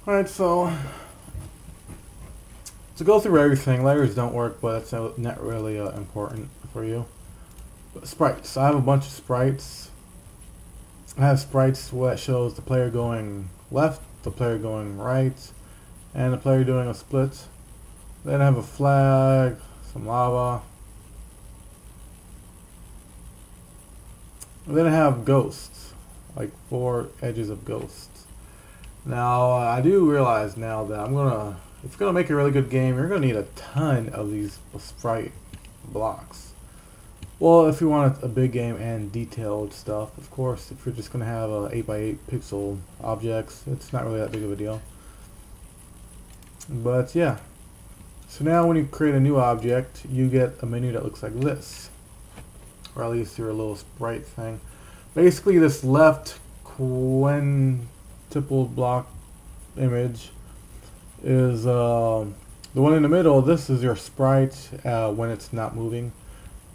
Alright, so to go through everything, layers don't work, but it's not really important for you. But sprites. I have a bunch of sprites. I have sprites that shows the player going left, the player going right, and the player doing a split. Then I have a flag, some lava. And then I have ghosts, like 4 edges of ghosts. Now I do realize now that if you're gonna make a really good game, you're gonna need a ton of these sprite blocks. Well, if you want a big game and detailed stuff, of course. If you're just gonna have 8x8 pixel objects, it's not really that big of a deal. But yeah. So now when you create a new object, you get a menu that looks like this. Or at least your little sprite thing. Basically this left quintuple block image is the one in the middle. This is your sprite when it's not moving.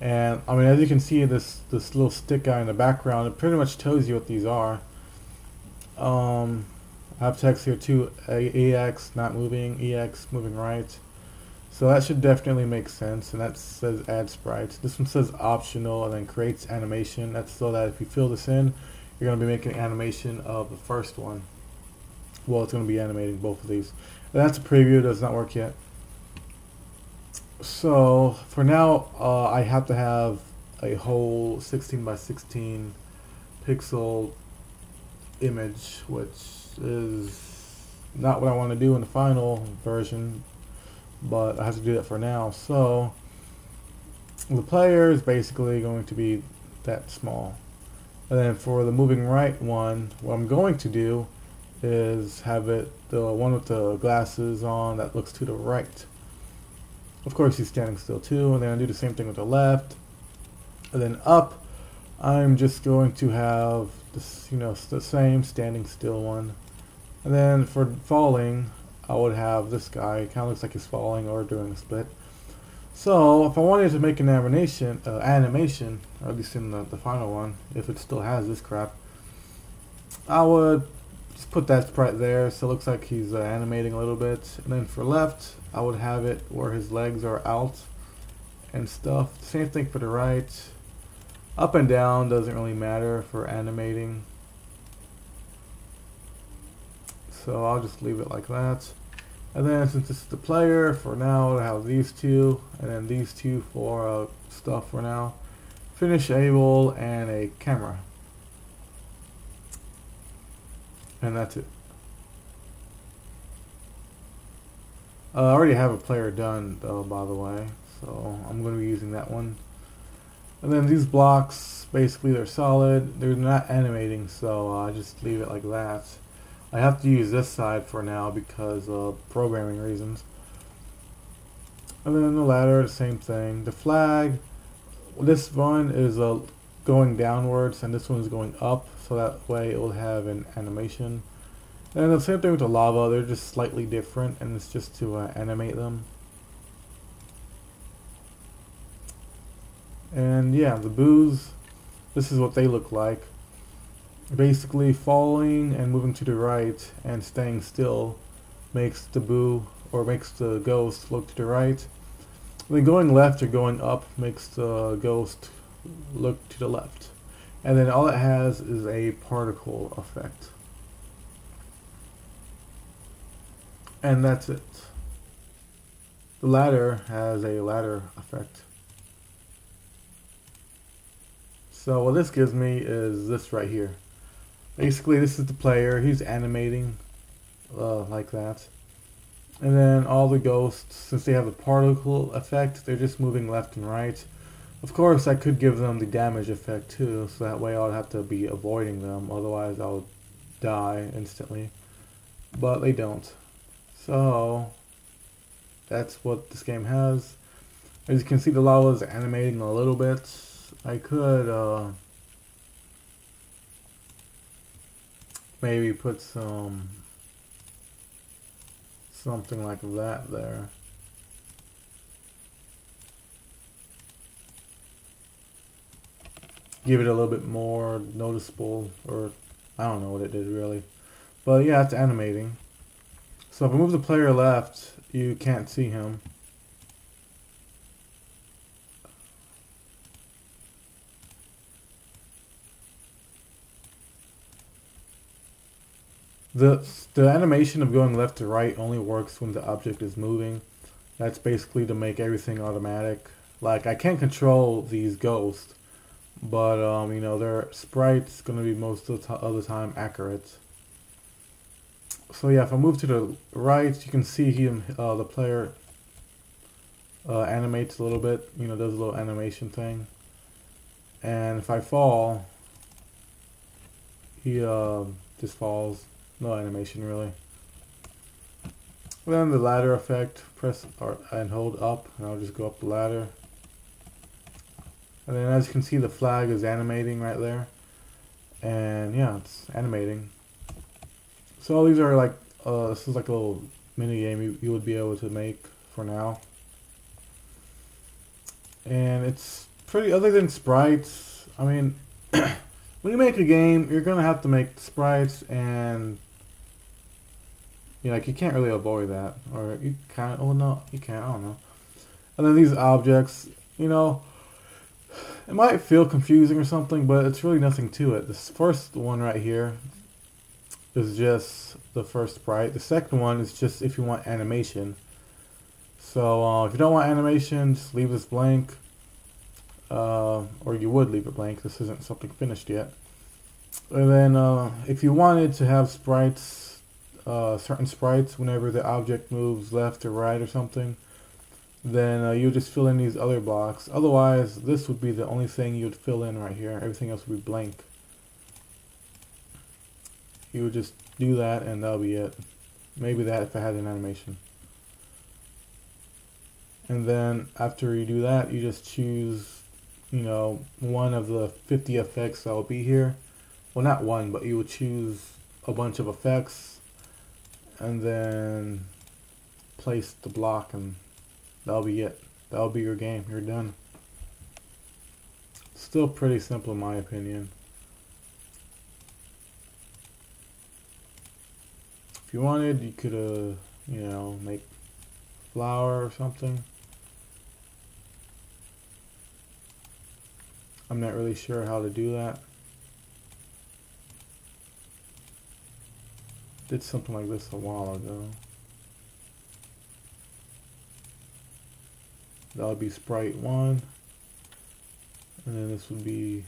And I mean, as you can see, this little stick guy in the background, it pretty much tells you what these are. I have text here too, AX not moving, EX moving right. So that should definitely make sense, and that says add sprites. This one says optional and then creates animation. That's so that if you fill this in, you're going to be making an animation of the first one. Well, it's going to be animating both of these. And that's a preview, it does not work yet. So for now, I have to have a whole 16 by 16 pixel image, which is not what I want to do in the final version, but I have to do that for now. So the player is basically going to be that small. And then for the moving right one, what I'm going to do is have it the one with the glasses on that looks to the right. Of course he's standing still too, and then I do the same thing with the left. And then up, I'm just going to have this, the same standing still one. And then for falling, I would have this guy. It kind of looks like he's falling or doing a split. So if I wanted to make an animation, or at least in the final one, if it still has this crap, I would just put that sprite there so it looks like he's animating a little bit. And then for left, I would have it where his legs are out and stuff. Same thing for the right. Up and down doesn't really matter for animating. So I'll just leave it like that. And then since this is the player, for now I have these two, and then these two for stuff for now. Finish able and a camera. And that's it. I already have a player done though, by the way, so I'm going to be using that one. And then these blocks, basically they're solid, they're not animating, so I just leave it like that. I have to use this side for now because of programming reasons. And then the ladder, the same thing. The flag, this one is going downwards and this one is going up, so that way it will have an animation. And the same thing with the lava, they're just slightly different and it's just to animate them. And yeah, the boos, this is what they look like. Basically falling and moving to the right and staying still makes the boo, or makes the ghost look to the right. Then going left or going up makes the ghost look to the left. And then all it has is a particle effect. And that's it. The ladder has a ladder effect. So what this gives me is this right here. Basically this is the player, he's animating like that. And then all the ghosts, since they have a particle effect, they're just moving left and right. Of course I could give them the damage effect too, so that way I'll have to be avoiding them, otherwise I'll die instantly. But they don't. So that's what this game has. As you can see, the lava is animating a little bit. I could maybe put something like that there. Give it a little bit more noticeable, or I don't know what it did really. But yeah, it's animating. So if I move the player left, you can't see him. The animation of going left to right only works when the object is moving. That's basically to make everything automatic. Like, I can't control these ghosts, but you know, their sprite's gonna be most of the time accurate. So yeah, if I move to the right, you can see him, the player animates a little bit. You know, does a little animation thing. And if I fall, he just falls. No animation really. Then the ladder effect, press and hold up, and I'll just go up the ladder. And then as you can see, the flag is animating right there. And yeah, it's animating. So all these are like, this is like a little mini game you would be able to make for now. And it's pretty, other than sprites, I mean, when you make a game, you're gonna have to make sprites, and you know, like, you can't really avoid that, or you can't. Oh no, you can't. I don't know. And then these objects, you know, it might feel confusing or something, but it's really nothing to it. This first one right here is just the first sprite. The second one is just if you want animation. So if you don't want animation, just leave this blank. Or you would leave it blank. This isn't something finished yet. And then if you wanted to have sprites, certain sprites, whenever the object moves left or right or something, then you just fill in these other blocks. Otherwise, this would be the only thing you would fill in right here. Everything else would be blank. You would just do that, and that'll be it. Maybe that if I had an animation. And then after you do that, you just choose, you know, one of the 50 effects that will be here. Well, not one, but you would choose a bunch of effects, and then place the block, and that'll be it. That'll be your game. You're done. Still pretty simple in my opinion. If you wanted, you could, you know, make flower or something. I'm not really sure how to do that. Did something like this a while ago. That would be sprite 1. And then this would be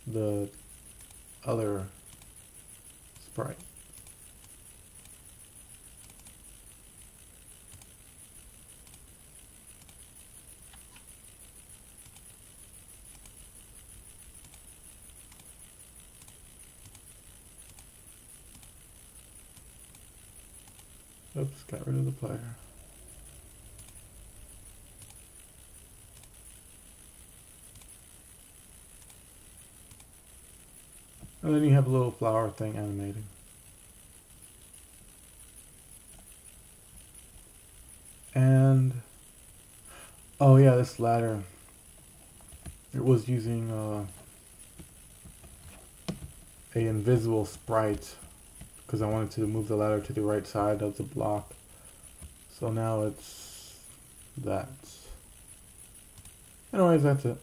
the other sprite. Oops, got rid of the player. And then you have a little flower thing animating. And, oh yeah, this ladder. It was using a invisible sprite, because I wanted to move the ladder to the right side of the block. So now it's that. Anyways, that's it.